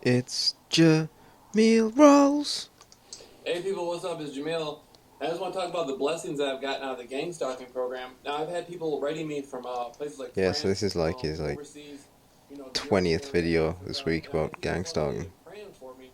It's Jameel Rawls. Hey people, what's up? It's Jameel. I just want to talk about the blessings that I've gotten out of the gang stalking program. Now, I've had people writing me from places like Yeah, so this France, is like his overseas, the European 20th area, video this Africa, week and I about had people gang coming to me stalking. and praying for me,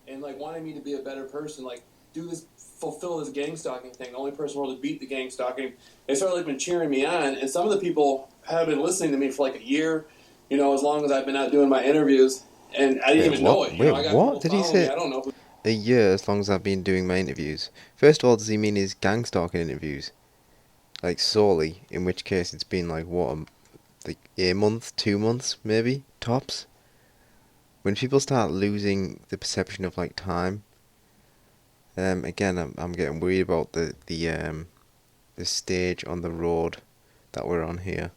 and like wanting me to be a better person, like do this, fulfill this gang stalking thing. The only person who to beat the gang stalking. They started like been cheering me on, and some of the people have been listening to me for like a year, as long as I've been out doing my interviews, and I didn't Wait, even know what? it. Wait, I got what? people Did he following me. say I don't know who. a year as long as I've been doing my interviews? First of all, does he mean his gang stalking interviews? Like solely, in which case it's been like what, like a month, 2 months, maybe, tops? When people start losing the perception of like time, again, I'm getting worried about the stage on the road that we're on here.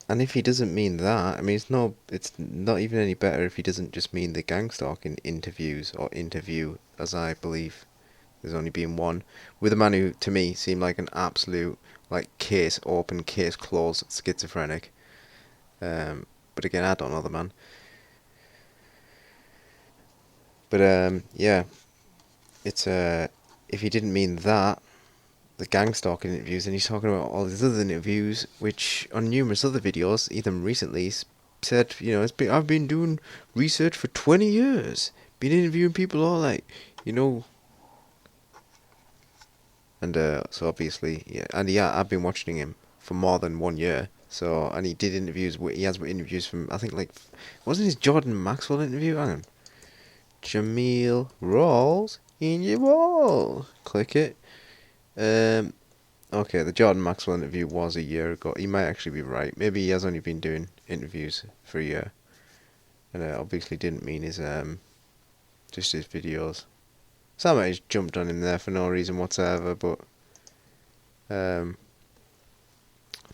And if he doesn't mean that, I mean, it's not even any better if he doesn't just mean the gang stalking interviews or interview, as I believe there's only been one, with a man who, to me, seemed like an absolute, like, case open, case closed schizophrenic. But again, I don't know the man. But, yeah, it's, if he didn't mean that, the gang stalking interviews, and he's talking about all these other interviews, which on numerous other videos, even recently, said, I've been doing research for 20 years, been interviewing people all like, you know, and so obviously, yeah, and yeah, I've been watching him for more than 1 year. So, and he did interviews. He has interviews from, I think, like, wasn't his Jordan Maxwell interview? Hang on, Jameel Rawls in your wall. Click it. Okay, the Jordan Maxwell interview was a year ago. He might actually be right. Maybe he has only been doing interviews for a year, and obviously didn't mean his just his videos. Some might just jumped on him there for no reason whatsoever, but um,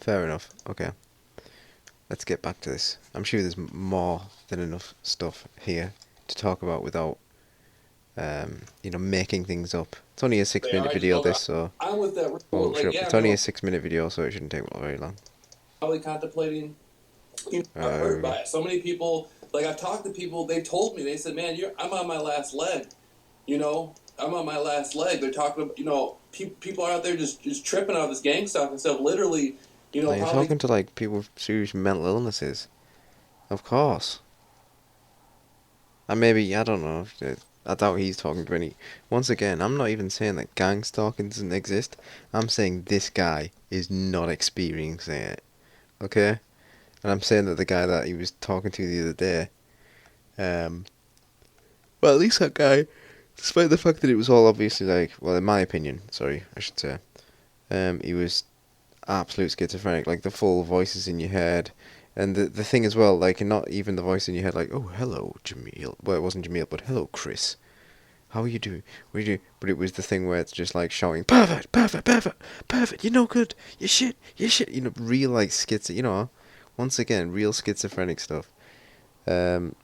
fair enough. Okay, let's get back to this. I'm sure there's more than enough stuff here to talk about without making things up. It's only a six They are. minute I just video. know This that so I'm with that oh rule. shut Like, up. yeah, It's only a no, 6 minute video, so it shouldn't take very long. probably contemplating. I'm hurt by it. So many people, like I've talked to people, they told me, they said, "Man, I'm on my last leg." I'm on my last leg. They're talking about, people are out there just tripping out this gang stuff and stuff. Literally, Like, you're probably talking to like people with serious mental illnesses, of course. And maybe I don't know. I doubt he's talking to any. Once again, I'm not even saying that gang stalking doesn't exist. I'm saying this guy is not experiencing it. Okay, and I'm saying that the guy that he was talking to the other day, well, at least that guy, despite the fact that it was all obviously like, well, in my opinion, sorry, I should say, he was absolute schizophrenic, like the full voices in your head. And the thing as well, like, not even the voice in your head, like, oh, hello, Jameel. Well, it wasn't Jameel, but hello, Chris. How are you doing? What are you doing? But it was the thing where it's just like shouting, perfect, perfect, perfect, perfect, you're no good, you're shit, you're shit. Real, like, once again, real schizophrenic stuff. Um,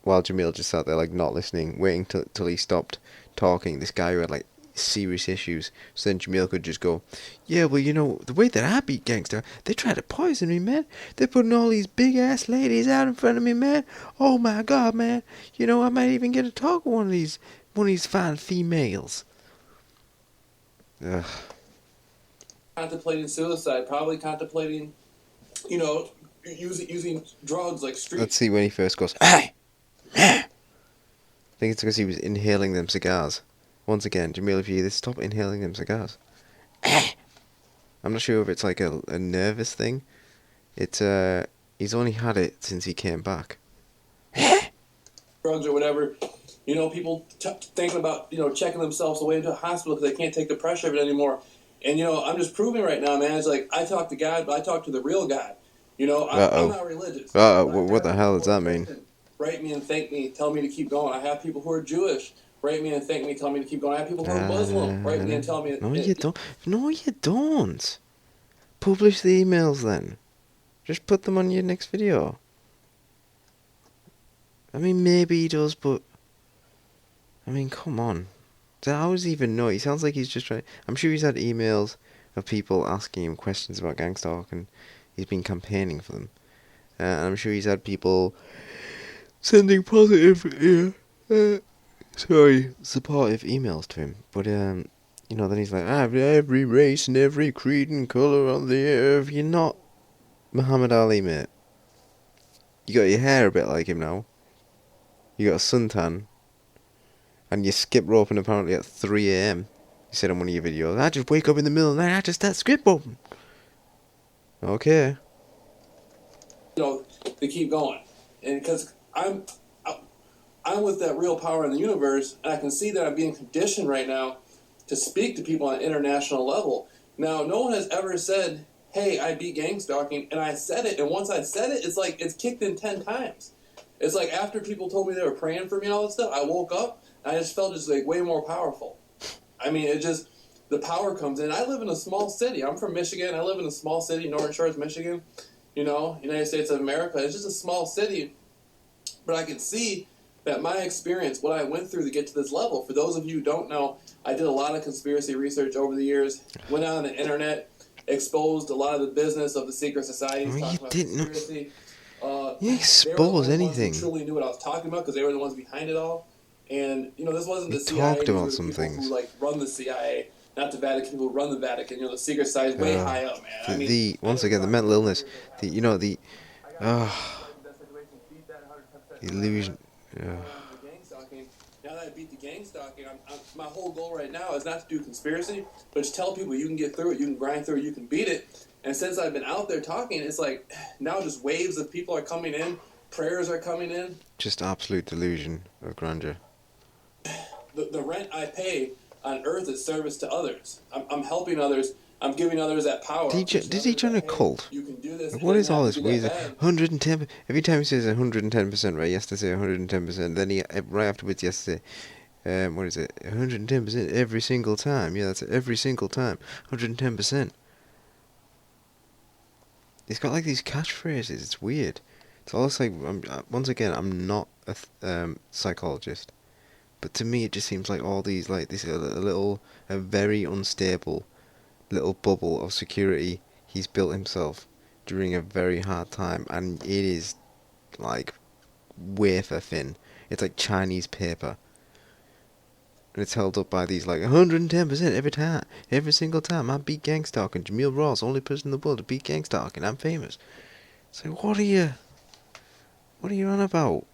while Jameel just sat there, like, not listening, waiting till he stopped talking. This guy who had, like, serious issues. So then Jameel could just go, yeah, well, the way that I beat gangster, they try to poison me, man. They're putting all these big-ass ladies out in front of me, man. Oh, my God, man. I might even get to talk with one of these fine females. Ugh. contemplating suicide, probably contemplating, using drugs like Let's street. see when he first goes, hey! I think it's because he was inhaling them cigars. Once again, Jameel, if you hear this, stop inhaling them cigars. I'm not sure if it's like a nervous thing. It's he's only had it since he came back. Drugs or whatever. People thinking about, checking themselves away into a hospital because they can't take the pressure of it anymore. And, I'm just proving right now, man, it's like I talk to God, but I talk to the real God. I'm not religious. Uh-oh. But I've What had the people hell who does are that mean? Christian write me and thank me, tell me to keep going. I have people who are Jewish write me and thank me, tell me to keep going. I have people who are Muslim write me and tell me. No, you don't. No, you don't. Publish the emails then. Just put them on your next video. I mean, maybe he does, but I mean, come on. How does he even know? He sounds like he's just trying. I'm sure he's had emails of people asking him questions about gang stalk, and he's been campaigning for them. I'm sure he's had people sending positive, supportive emails to him. But then he's like, every race and every creed and colour on the earth. You're not Muhammad Ali, mate. You got your hair a bit like him now. You got a suntan. And you skip roping apparently at 3 a.m. You said on one of your videos, I just wake up in the middle of the night, I just start skip roping. Okay. To keep going, and because I'm with that real power in the universe, and I can see that I'm being conditioned right now to speak to people on an international level. Now, no one has ever said, "Hey, I beat gang stalking," and I said it, and once I said it, it's like it's kicked in 10 times. It's like after people told me they were praying for me and all that stuff, I woke up and I just felt just like way more powerful. I mean, the power comes in. I live in a small city. I'm from Michigan. I live in a small city, Northern Shores, Michigan. United States of America. It's just a small city, but I can see that my experience, what I went through to get to this level. For those of you who don't know, I did a lot of conspiracy research over the years. Went out on the internet, exposed a lot of the business of the secret societies, Oh, talking you about didn't. conspiracy. You They were the expose only anything. ones who truly knew what I was talking about because they were the ones behind it all. And this wasn't We the CIA. talked These about were the some people things. who run the CIA, not the Vatican. People who run the Vatican. The secret society is way high up, man. Once again, the mental illness, the illusion. Gang stalking. Now that I beat the gang stalking, my whole goal right now is not to do conspiracy, but just tell people you can get through it, you can grind through it, you can beat it. And since I've been out there talking, it's like now just waves of people are coming in, prayers are coming in. Just absolute delusion of grandeur. The rent I pay on earth is service to others. I'm helping others. I'm giving others that power. Did he join a cult? You can do this. What is all this? 110. Every time he says 110%, right? He has to say 110%. Then right afterwards, he has to say, what is it? 110% every single time. Yeah, that's every single time. 110%. He's got like these catchphrases. It's weird. It's almost like once again, I'm not a psychologist, but to me, it just seems like all these a very unstable little bubble of security he's built himself during a very hard time, and it is like wafer thin. It's like Chinese paper, and it's held up by these like 110% every time, every single time. I beat gang stalking. Jameel Rawls, only person in the world to beat gang stalking. I'm famous. So what are you on about?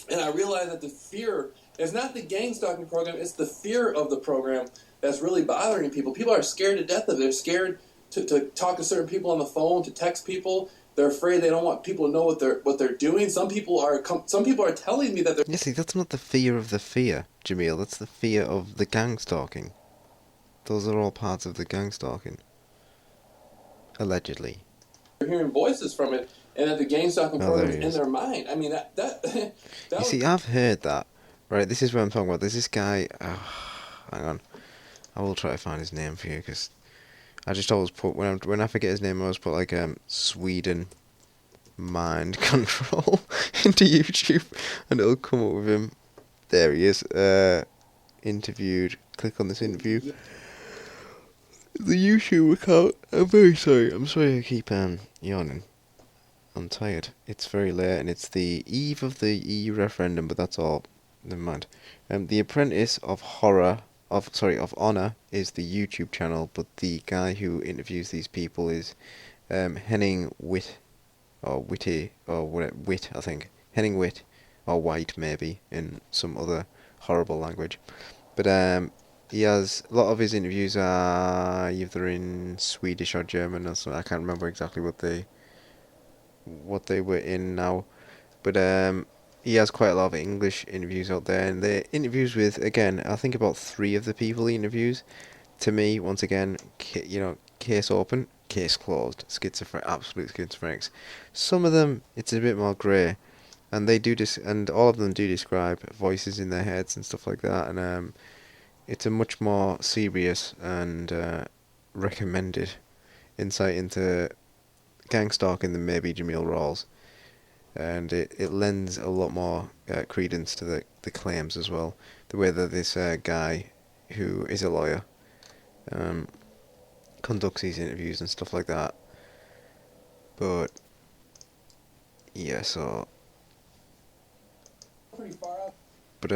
And I realize that the fear is not the gang stalking program, it's the fear of the program that's really bothering people. People are scared to death of it. They're scared to talk to certain people on the phone, to text people. They're afraid. They don't want people to know what they're doing. Some people are telling me that they're... Yeah, see, that's not the fear of the fear, Jameel. That's the fear of the gang stalking. Those are all parts of the gang stalking. Allegedly. They're hearing voices from it, and that the gang stalking program is in their mind. I mean, that you see, I've heard that. Right, this is what I'm talking about. There's this guy... hang on. I will try to find his name for you, because I just always put... When I forget his name, I always put, like, Sweden mind control into YouTube, and it'll come up with him. There he is. Interviewed. Click on this interview. The YouTube account. I'm very sorry. I'm sorry I keep yawning. I'm tired. It's very late, and it's the eve of the EU referendum, but that's all. Never mind. The Apprentice of Honor is the YouTube channel, but the guy who interviews these people is Henning Witt, or Witty, or Witt, I think. Henning Witt, or White maybe, in some other horrible language. But he has a lot of his interviews are either in Swedish or German or something. I can't remember exactly what they were in now, but he has quite a lot of English interviews out there, and the interviews with, again, I think about 3 of the people he interviews, to me, once again, case open, case closed, absolute schizophrenics. Some of them, it's a bit more grey, and and all of them do describe voices in their heads and stuff like that, and it's a much more serious and recommended insight into gang stalking than maybe Jameel Rawls, and it lends a lot more credence to the claims as well. The way that this guy, who is a lawyer, conducts these interviews and stuff like that. But yeah, so, pretty far up. but,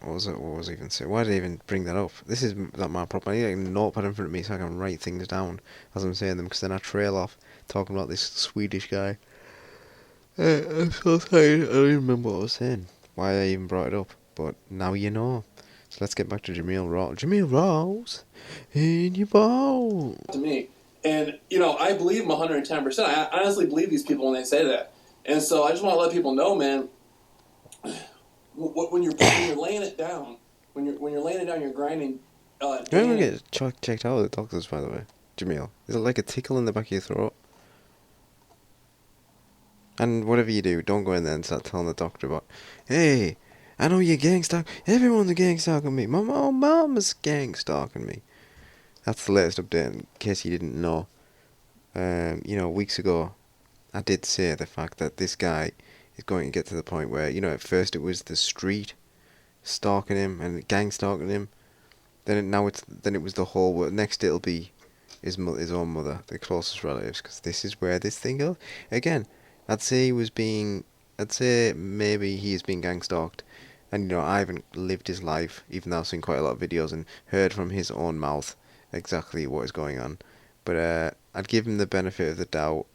what was it? What was I even saying? Why did I even bring that up? This is not my problem. I need like a notepad in front of me so I can write things down as I'm saying them, because then I trail off talking about this Swedish guy. I'm so tired. I don't even remember what I was saying. Why I even brought it up. But now you know. So let's get back to Jameel Rawls. Jameel Rawls in your bowl. To me. And, you know, I believe them 110%. I honestly believe these people when they say that. And so I just want to let people know, man, when you're laying it down, when you're laying it down, you're grinding. Do you ever get checked out at the doctors, by the way? Jameel, is it like a tickle in the back of your throat? And whatever you do, don't go in there and start telling the doctor about, hey, I know you're gang stalking. Everyone's a gang stalking me. My mama's gang stalking me. That's the latest update, in case you didn't know. You know, weeks ago, I did say the fact that this guy is going to get to the point where, you know, at first it was the street stalking him and gang stalking him. Then it was the whole world. Next it'll be his own mother, the closest relatives, because this is where this thing goes. Again, I'd say maybe he is being gang stalked, and you know I haven't lived his life, even though I've seen quite a lot of videos and heard from his own mouth exactly what is going on. But I'd give him the benefit of the doubt,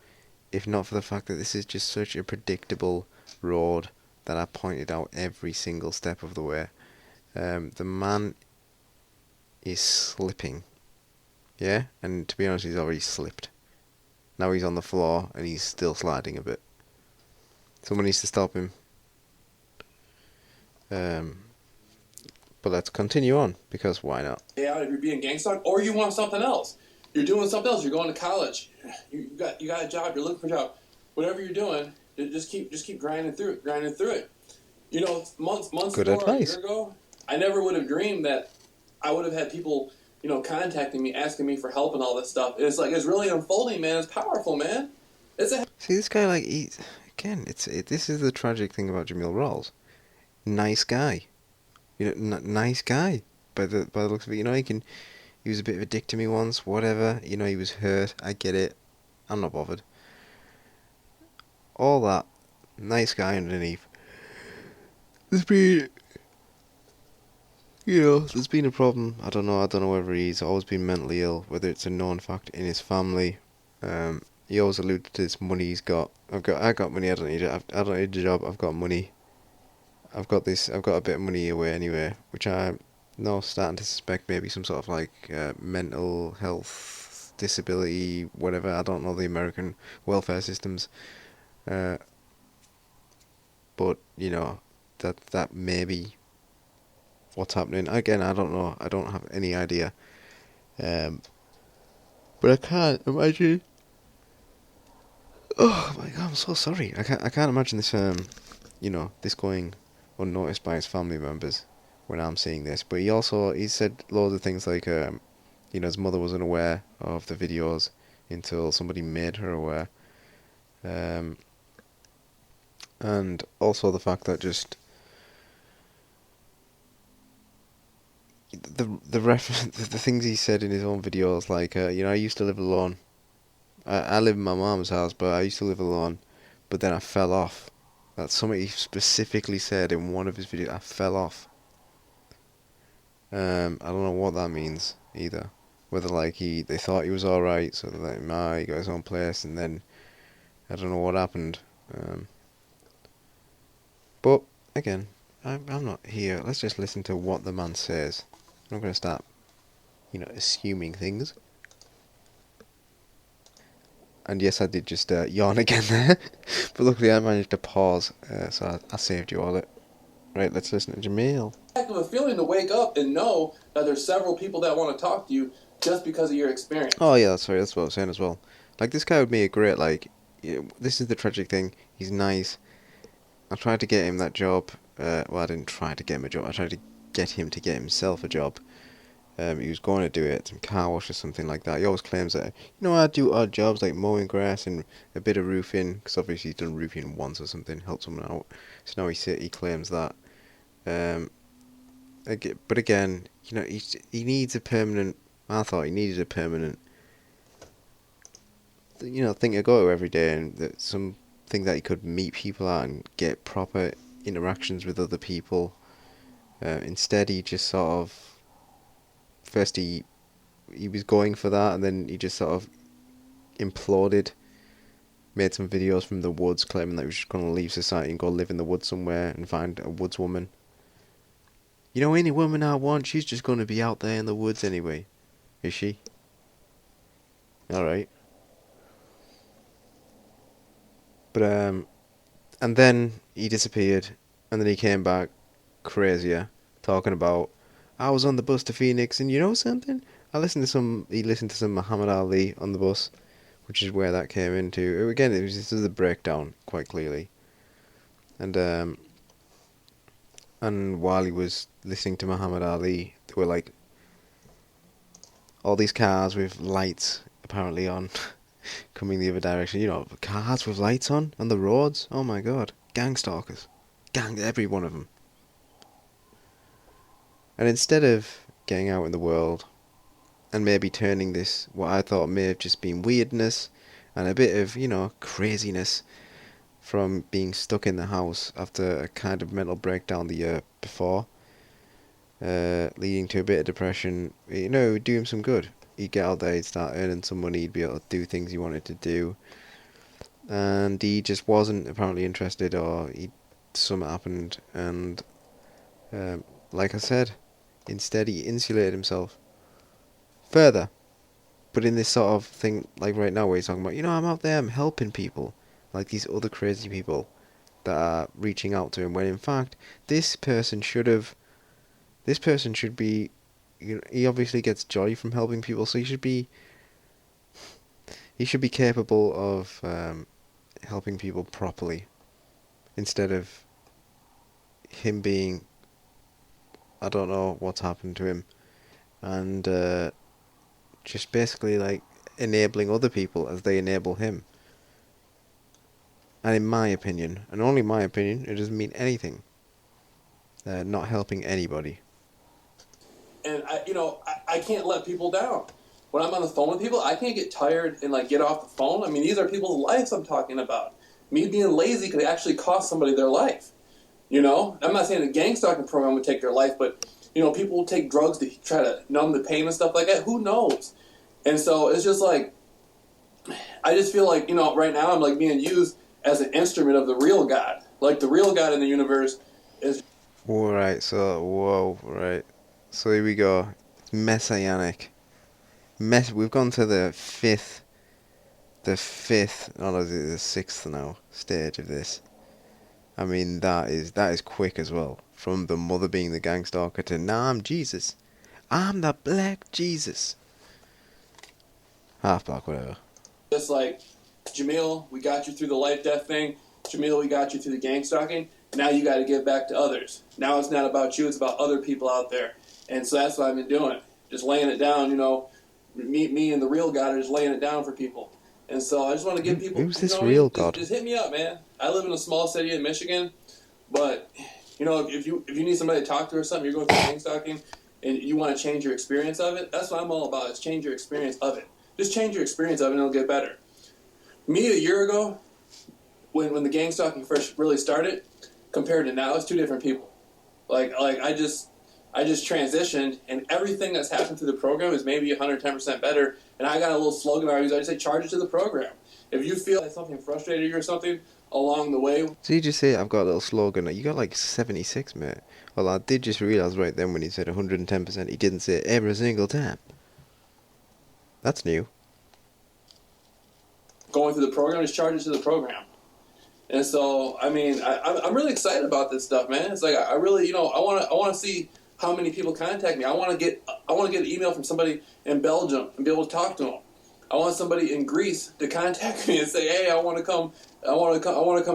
if not for the fact that this is just such a predictable road that I pointed out every single step of the way. The man is slipping, yeah, and to be honest, he's already slipped. Now he's on the floor and he's still sliding a bit. Someone needs to stop him. But let's continue on, because why not? Yeah, if you're being gang stalked, or you want something else. You're doing something else. You're going to college. You got a job. You're looking for a job. Whatever you're doing, just keep grinding through it. You know, months Good ago, advice. or a year ago, I never would have dreamed that I would have had people, you know, contacting me, asking me for help and all this stuff. It's like, it's really unfolding, man. It's powerful, man. See, this guy, like, this is the tragic thing about Jameel Rawls. Nice guy, you know, nice guy. By the looks of it, you know, he was a bit of a dick to me once. Whatever, you know, he was hurt. I get it. I'm not bothered. All that, nice guy underneath. There's been a problem. I don't know whether he's always been mentally ill, whether it's a known fact in his family. He always alluded to this money he's got. I got money. I don't need it. I don't need a job. I've got money. I've got a bit of money away anyway, which I'm now starting to suspect maybe some sort of like mental health disability, whatever. I don't know the American welfare systems, but you know that may be what's happening. Again, I don't know. I don't have any idea. But I can't imagine. Oh my god, I'm so sorry. I can't imagine this. This going unnoticed by his family members when I'm seeing this. But he said loads of things like his mother was unaware of the videos until somebody made her aware. And also the fact that just the things he said in his own videos, like I used to live alone. I live in my mom's house, but I used to live alone. But then I fell off. That's something he specifically said in one of his videos. I fell off. I don't know what that means either. Whether like they thought he was all right, so they let him out. He got his own place, and then I don't know what happened. But again, I'm not here. Let's just listen to what the man says. I'm not going to start, assuming things. And yes, I did just yawn again there. But luckily I managed to pause, so I saved you all it. Right, let's listen to Jameel. Heck of a feeling to wake up and know that there's several people that want to talk to you just because of your experience. Oh yeah, that's what I was saying as well. Like, this guy would be a great, this is the tragic thing. He's nice. I tried to get him that job. I didn't try to get him a job. I tried to get him to get himself a job. He was going to do it, some car wash or something like that. He always claims that, I do odd jobs like mowing grass and a bit of roofing, because obviously he's done roofing once or something, helped someone out. So now he claims that. But again, he needs a permanent. I thought he needed a permanent, thing to go to every day, and that some think that he could meet people out and get proper interactions with other people. Instead, he just sort of first he was going for that, and then he just sort of imploded. Made some videos from the woods, claiming that he was just going to leave society and go live in the woods somewhere and find a woods woman. You know, any woman I want, she's just going to be out there in the woods anyway. Is she? Alright. But, and then he disappeared, and then he came back crazier, talking about, I was on the bus to Phoenix, and you know something? He listened to some Muhammad Ali on the bus, which is where that came into. Again, this is a breakdown, quite clearly. And while he was listening to Muhammad Ali, there were like all these cars with lights apparently on, coming the other direction. You know, cars with lights on the roads. Oh my god, gang stalkers, every one of them. And instead of getting out in the world and maybe turning this, what I thought may have just been weirdness and a bit of, you know, craziness from being stuck in the house after a kind of mental breakdown the year before, leading to a bit of depression, you know, it would do him some good. He'd get out there, he'd start earning some money, he'd be able to do things he wanted to do. And he just wasn't apparently interested, or something happened, and like I said, instead he insulated himself further. But in this sort of thing, like right now, where he's talking about, you know, I'm out there, I'm helping people, like these other crazy people that are reaching out to him, when in fact, this person should be, you know, he obviously gets joy from helping people, so he should be capable of helping people properly, instead of him being, I don't know what's happened to him, and just basically like enabling other people as they enable him. And in my opinion, and only my opinion, it doesn't mean anything. Not helping anybody. And I can't let people down. When I'm on the phone with people, I can't get tired and like get off the phone. I mean, these are people's lives I'm talking about. Me being lazy could actually cost somebody their life. You know, I'm not saying the gang stalking program would take their life, but you know, people will take drugs to try to numb the pain and stuff like that. Who knows? And so it's just like, I just feel like, you know, right now I'm like being used as an instrument of the real God. Like the real God in the universe is. Right. So here we go. It's messianic. We've gone to the fifth, the sixth now stage of this. I mean, that is quick as well. From the mother being the gang stalker to, nah, I'm Jesus. I'm the black Jesus. Half black, whatever. Just like, Jameel, we got you through the life-death thing. Jameel, we got you through the gang stalking. Now you got to give back to others. Now it's not about you, it's about other people out there. And so that's what I've been doing. Just laying it down, you know. Me and the real God are just laying it down for people. And so I just want to give people... Who's this real God? Just hit me up, man. I live in a small city in Michigan. But, you know, if you need somebody to talk to or something, you're going through gang stalking, and you want to change your experience of it, that's what I'm all about, is change your experience of it. Just change your experience of it and it'll get better. Me a year ago, when the gang stalking first really started, compared to now, it's two different people. Like I just transitioned, and everything that's happened through the program is maybe 110% better. And I got a little slogan I use. I just say, charge it to the program. If you feel like something frustrated you or something along the way. So you just say, I've got a little slogan. You got like 76, mate. Well, I did just realise right then when he said 110%, he didn't say every single time. That's new. Going through the program, just charge it to the program. And so, I mean, I'm really excited about this stuff, man. It's like I really, you know, I want to see how many people contact me. I want to get an email from somebody in Belgium and be able to talk to them. I want somebody in Greece to contact me and say, hey, I want to come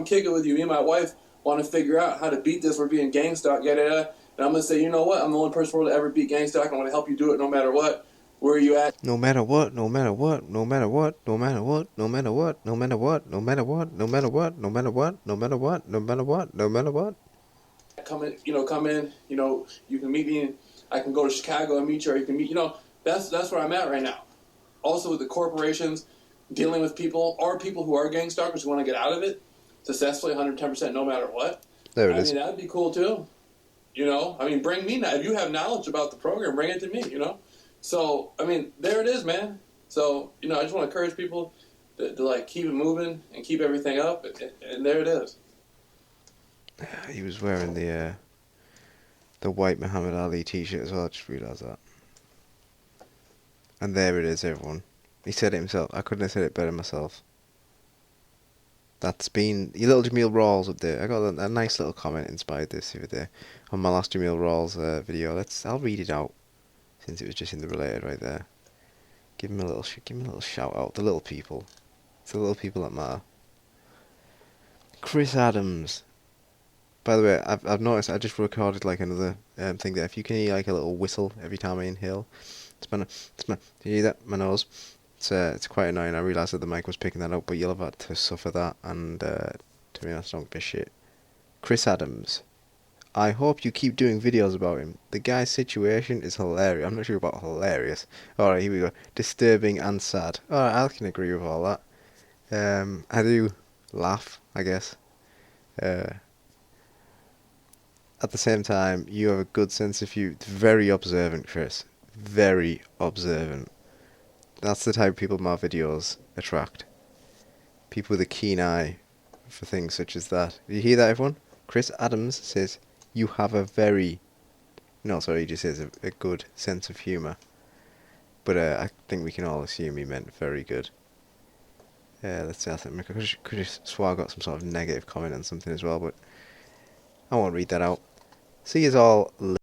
kick it with you. Me and my wife want to figure out how to beat this. We're being gang stalked, yada yada. And I'm gonna say, you know what? I'm the only person in the world to ever beat gang stalk. I want to help you do it, no matter what. Where are you at? No matter what, no matter what, no matter what, no matter what, no matter what, no matter what, no matter what, no matter what, no matter what, no matter what, no matter what, no matter what. Come in, you know, you can meet me. I can go to Chicago and meet you, or you can meet, you know, that's where I'm at right now. Also with the corporations, dealing with people, or people who are gang stalkers who want to get out of it. successfully 110% no matter what. There it I is. mean, that'd be cool too. You know, I mean, bring me, if you have knowledge about the program, bring it to me, you know? So, I mean, there it is, man. So, you know, I just want to encourage people to like keep it moving and keep everything up, and there it is. He was wearing the white Muhammad Ali t-shirt as well, I just realised that. And there it is, everyone. He said it himself. I couldn't have said it better myself. That's been your little Jameel Rawls up there. I got a nice little comment inspired this the other day on my last Jameel Rawls video. I'll read it out since it was just in the related right there. Give him a little shout out. The little people. It's the little people that matter. Chris Adams. By the way, I've noticed I just recorded like another thing there. If you can hear like a little whistle every time I inhale, do you hear that? My nose. It's quite annoying. I realised that the mic was picking that up, but you'll have had to suffer that. And to be honest, I don't give a shit. Chris Adams. I hope you keep doing videos about him. The guy's situation is hilarious. I'm not sure about hilarious. Alright, here we go. Disturbing and sad. Alright, I can agree with all that. I do laugh, I guess. At the same time, you have a good sense of humor. Very observant, Chris. Very observant. That's the type of people my videos attract. People with a keen eye for things such as that. Did you hear that, everyone? Chris Adams says, you have a very... No, sorry, he just says a good sense of humour. But I think we can all assume he meant very good. Let's see, I think I could have swore I got some sort of negative comment on something as well, but I won't read that out. See yous all later.